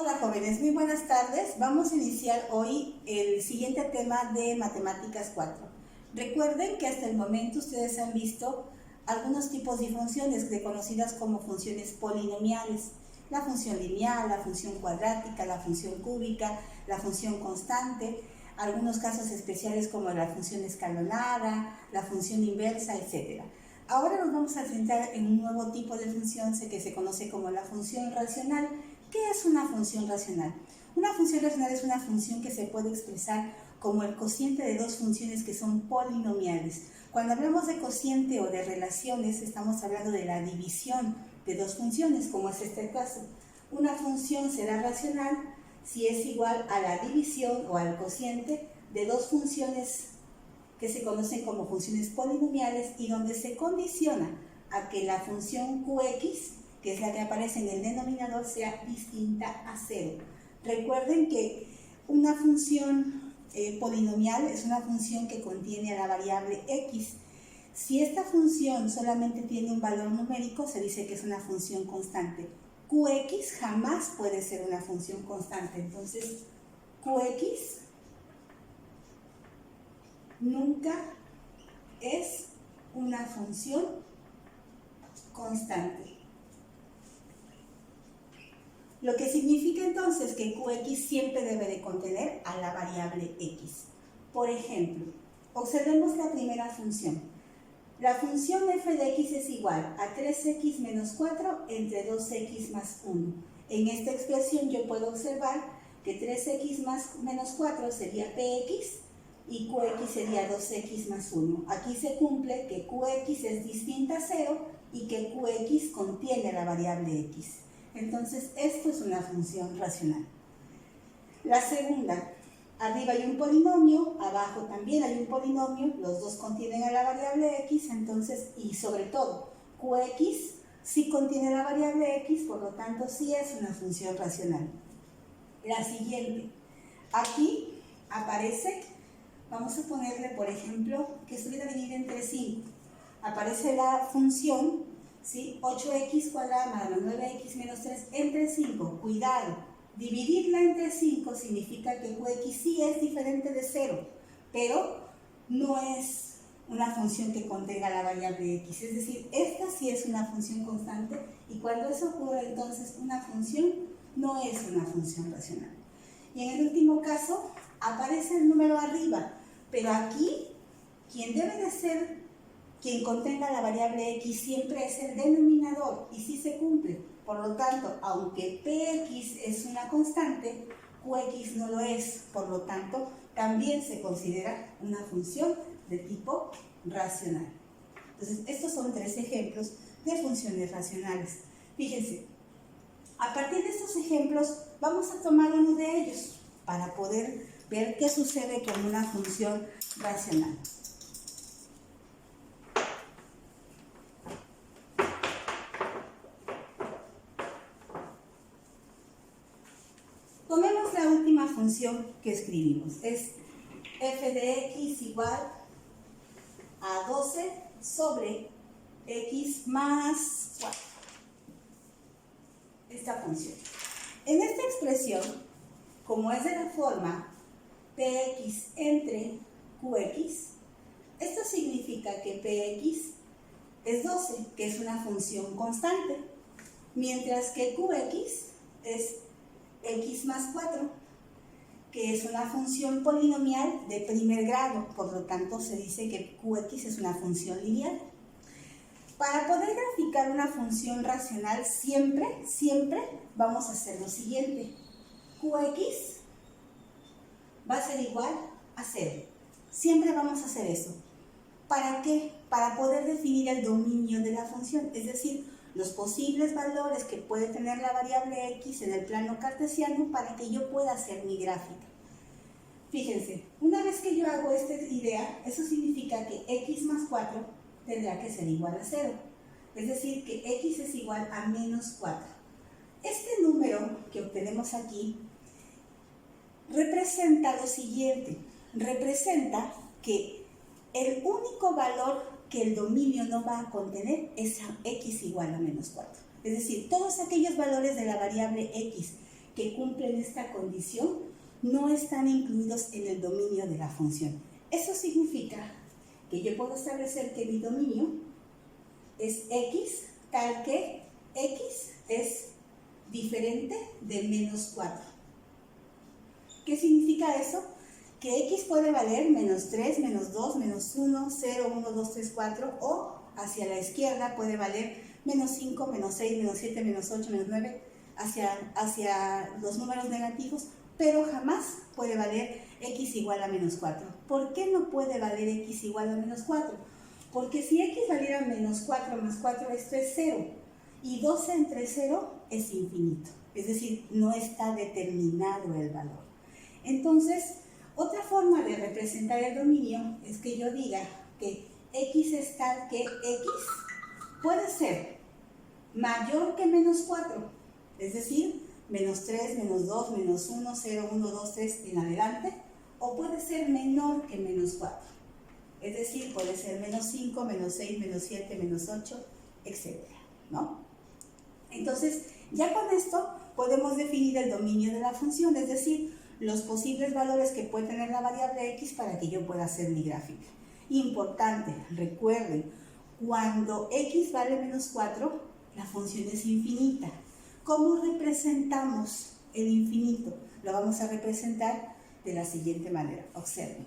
Hola jóvenes, muy buenas tardes. Vamos a iniciar hoy el siguiente tema de Matemáticas 4. Recuerden que hasta el momento ustedes han visto algunos tipos de funciones reconocidas como funciones polinomiales. La función lineal, la función cuadrática, la función cúbica, la función constante, algunos casos especiales como la función escalonada, la función inversa, etc. Ahora nos vamos a centrar en un nuevo tipo de función que se conoce como la función racional. ¿Qué es una función racional? Una función racional es una función que se puede expresar como el cociente de dos funciones que son polinomiales. Cuando hablamos de cociente o de relaciones, estamos hablando de la división de dos funciones, como es este caso. Una función será racional si es igual a la división o al cociente de dos funciones que se conocen como funciones polinomiales y donde se condiciona a que la función Qx, que es la que aparece en el denominador, sea distinta a 0. Recuerden que una función polinomial es una función que contiene a la variable x. Si esta función solamente tiene un valor numérico, se dice que es una función constante. Qx jamás puede ser una función constante, entonces Qx nunca es una función constante. Lo que significa entonces que Qx siempre debe de contener a la variable x. Por ejemplo, observemos la primera función. La función f de x es igual a 3x menos 4 entre 2x más 1. En esta expresión yo puedo observar que 3x menos 4 sería px y qx sería 2x más 1. Aquí se cumple que qx es distinta a 0 y que qx contiene la variable x. Entonces, esto es una función racional. La segunda, arriba hay un polinomio, abajo también hay un polinomio, los dos contienen a la variable x, entonces, y sobre todo, qx sí contiene la variable x, por lo tanto, sí es una función racional. La siguiente, aquí aparece, vamos a ponerle, por ejemplo, que estuviera dividida entre 5. Aparece la función, ¿sí? 8x cuadrada más 9x menos 3 entre 5. Cuidado, dividirla entre 5 significa que qx sí es diferente de 0, pero no es una función que contenga la variable x. Es decir, esta sí es una función constante y cuando eso ocurre, entonces una función no es una función racional. Y en el último caso, aparece el número arriba, pero aquí, quien debe de ser quien contenga la variable x siempre es el denominador y sí se cumple. Por lo tanto, aunque px es una constante, qx no lo es. Por lo tanto, también se considera una función de tipo racional. Entonces, estos son 3 ejemplos de funciones racionales. Fíjense, a partir de estos ejemplos vamos a tomar uno de ellos para poder ver qué sucede con una función racional. Tomemos la última función que escribimos, es f de x igual a 12 sobre x más 4. Esta función. En esta expresión, como es de la forma px entre qx, esto significa que px es 12, que es una función constante, mientras que qx es x más 4, que es una función polinomial de primer grado, por lo tanto se dice que qx es una función lineal. Para poder graficar una función racional siempre vamos a hacer lo siguiente. Qx va a ser igual a 0. Siempre vamos a hacer eso. ¿Para qué? Para poder definir el dominio de la función, es decir, los posibles valores que puede tener la variable x en el plano cartesiano para que yo pueda hacer mi gráfica. Fíjense, una vez que yo hago esta idea, eso significa que x más 4 tendrá que ser igual a 0. Es decir, que x es igual a menos 4. Este número que obtenemos aquí representa lo siguiente. Representa que el único valor que el dominio no va a contener es a x igual a menos 4. Es decir, todos aquellos valores de la variable x que cumplen esta condición no están incluidos en el dominio de la función. Eso significa que yo puedo establecer que mi dominio es x, tal que x es diferente de menos 4. ¿Qué significa eso? Que x puede valer menos 3, menos 2, menos 1, 0, 1, 2, 3, 4, o hacia la izquierda puede valer menos 5, menos 6, menos 7, menos 8, menos 9, hacia los números negativos, pero jamás puede valer x igual a menos 4. ¿Por qué no puede valer x igual a menos 4? Porque si x valiera menos 4 más 4, esto es 0, y 12 entre 0 es infinito, es decir, no está determinado el valor. Entonces, otra forma de representar el dominio es que yo diga que x es tal que x puede ser mayor que menos 4, es decir, menos 3, menos 2, menos 1, 0, 1, 2, 3 en adelante, o puede ser menor que menos 4, es decir, puede ser menos 5, menos 6, menos 7, menos 8, etc., ¿no? Entonces, ya con esto podemos definir el dominio de la función, es decir, los posibles valores que puede tener la variable x para que yo pueda hacer mi gráfica. Importante, recuerden, cuando x vale menos 4, la función es infinita. ¿Cómo representamos el infinito? Lo vamos a representar de la siguiente manera. Observen.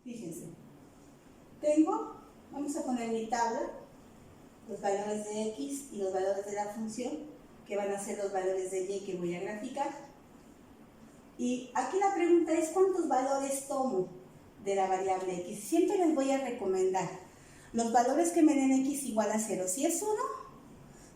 Fíjense. Vamos a poner mi tabla, los valores de x y los valores de la función, que van a ser los valores de y que voy a graficar. Y aquí la pregunta es, ¿cuántos valores tomo de la variable x? Siempre les voy a recomendar los valores que me den x igual a 0. Si es 1,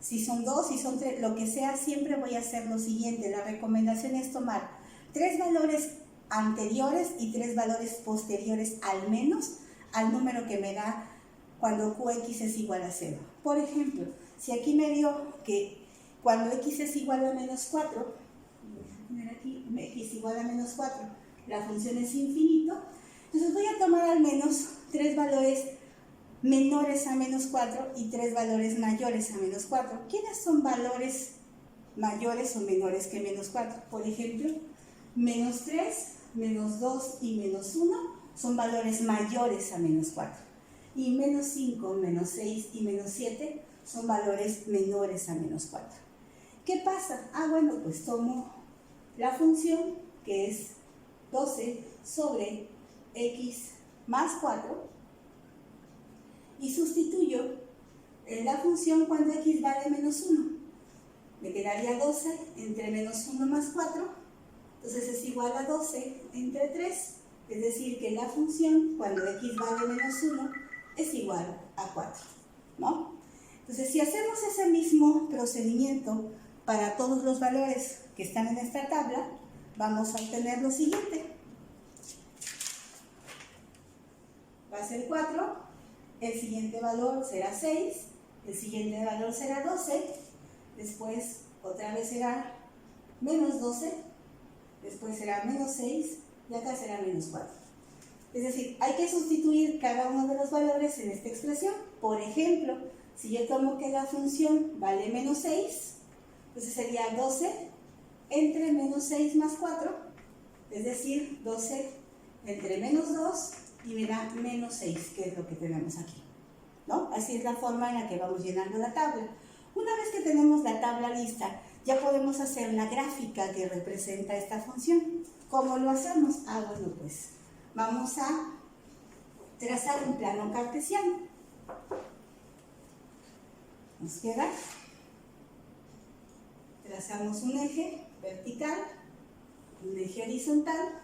si son 2, si son 3, lo que sea, siempre voy a hacer lo siguiente. La recomendación es tomar 3 valores anteriores y 3 valores posteriores al menos al número que me da cuando qx es igual a 0. Por ejemplo, si aquí me dio que cuando x es igual a menos 4, aquí x igual a menos 4, la función es infinito, entonces voy a tomar al menos 3 valores menores a menos 4 y 3 valores mayores a menos 4. ¿Quiénes son valores mayores o menores que menos 4? Por ejemplo, menos 3, menos 2 y menos 1 son valores mayores a menos 4. Y menos 5, menos 6 y menos 7 son valores menores a menos 4. ¿Qué pasa? Bueno, pues tomo la función que es 12 sobre x más 4 y sustituyo en la función cuando x vale menos 1. Me quedaría 12 entre menos 1 más 4, entonces es igual a 12 entre 3, es decir que la función cuando x vale menos 1 es igual a 4, ¿no? Entonces si hacemos ese mismo procedimiento para todos los valores que están en esta tabla, vamos a obtener lo siguiente. Va a ser 4, el siguiente valor será 6, el siguiente valor será 12, después otra vez será menos 12, después será menos 6 y acá será menos 4. Es decir, hay que sustituir cada uno de los valores en esta expresión. Por ejemplo, si yo tomo que la función vale menos 6, entonces sería 12 entre menos 6 más 4, es decir, 12 entre menos 2 y me da menos 6, que es lo que tenemos aquí, ¿no? Así es la forma en la que vamos llenando la tabla. Una vez que tenemos la tabla lista, ya podemos hacer la gráfica que representa esta función. ¿Cómo lo hacemos? Bueno, pues vamos a trazar un plano cartesiano. Nos queda, trazamos un eje vertical, un eje horizontal,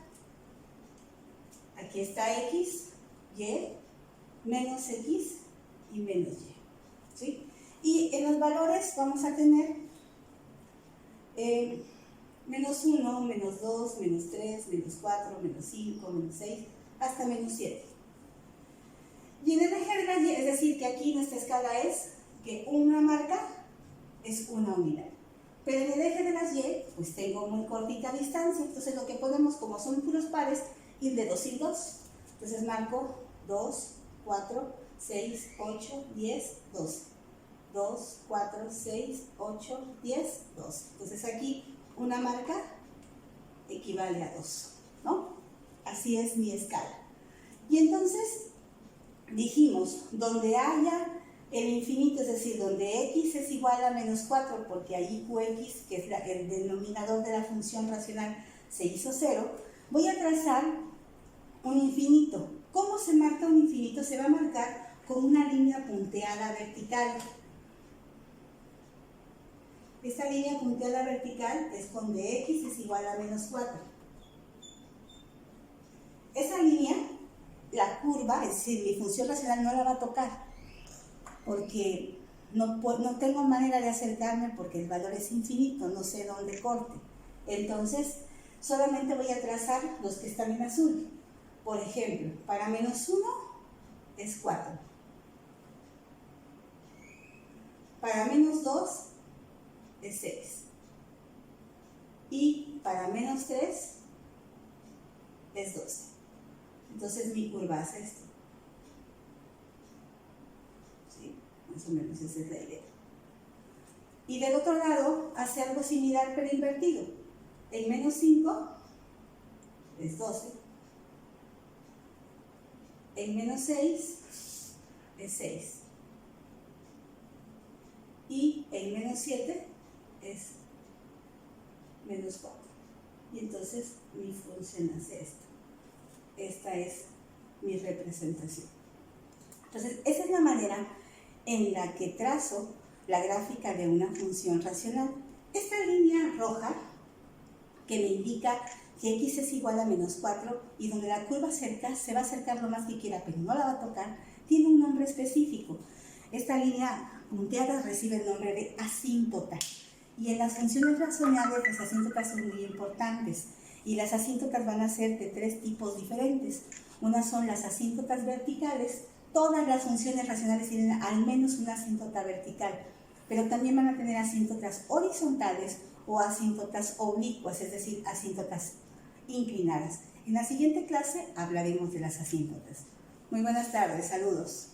aquí está x, y, menos x y menos y, ¿sí? Y en los valores vamos a tener menos 1, menos 2, menos 3, menos 4, menos 5, menos 6, hasta menos 7. Y en el eje de la y, es decir, que aquí nuestra escala es que una marca es una unidad. Pero en el eje de las y, pues tengo muy cortita distancia, entonces lo que ponemos, como son puros pares, ir de 2 en 2. Entonces marco 2, 4, 6, 8, 10, 12. 2, 4, 6, 8, 10, 12. Entonces aquí una marca equivale a 2, ¿no? Así es mi escala. Y entonces dijimos, donde haya el infinito, es decir, donde x es igual a menos 4, porque ahí qx, que es el denominador de la función racional, se hizo 0, voy a trazar un infinito. ¿Cómo se marca un infinito? Se va a marcar con una línea punteada vertical. Esta línea punteada vertical es donde x es igual a menos 4. Esa línea, la curva, es decir, mi función racional no la va a tocar, porque no tengo manera de acercarme porque el valor es infinito, no sé dónde corte. Entonces, solamente voy a trazar los que están en azul. Por ejemplo, para menos 1 es 4. Para menos 2 es 6. Y para menos 3 es 12. Entonces mi curva hace esto. ¿Sí? Más o menos esa es la idea. Y del otro lado hace algo similar pero invertido. En menos 5 es 12. En menos 6 es 6. Y en menos 7 es menos 4. Y entonces mi función hace esto. Esta es mi representación. Entonces, esa es la manera en la que trazo la gráfica de una función racional. Esta línea roja, que me indica que x es igual a menos 4 y donde la curva se va a acercar lo más que quiera, pero no la va a tocar, tiene un nombre específico. Esta línea punteada recibe el nombre de asíntota. Y en las funciones racionales las asíntotas son muy importantes. Y las asíntotas van a ser de 3 tipos diferentes. Unas son las asíntotas verticales. Todas las funciones racionales tienen al menos una asíntota vertical, pero también van a tener asíntotas horizontales o asíntotas oblicuas, es decir, asíntotas inclinadas. En la siguiente clase hablaremos de las asíntotas. Muy buenas tardes, saludos.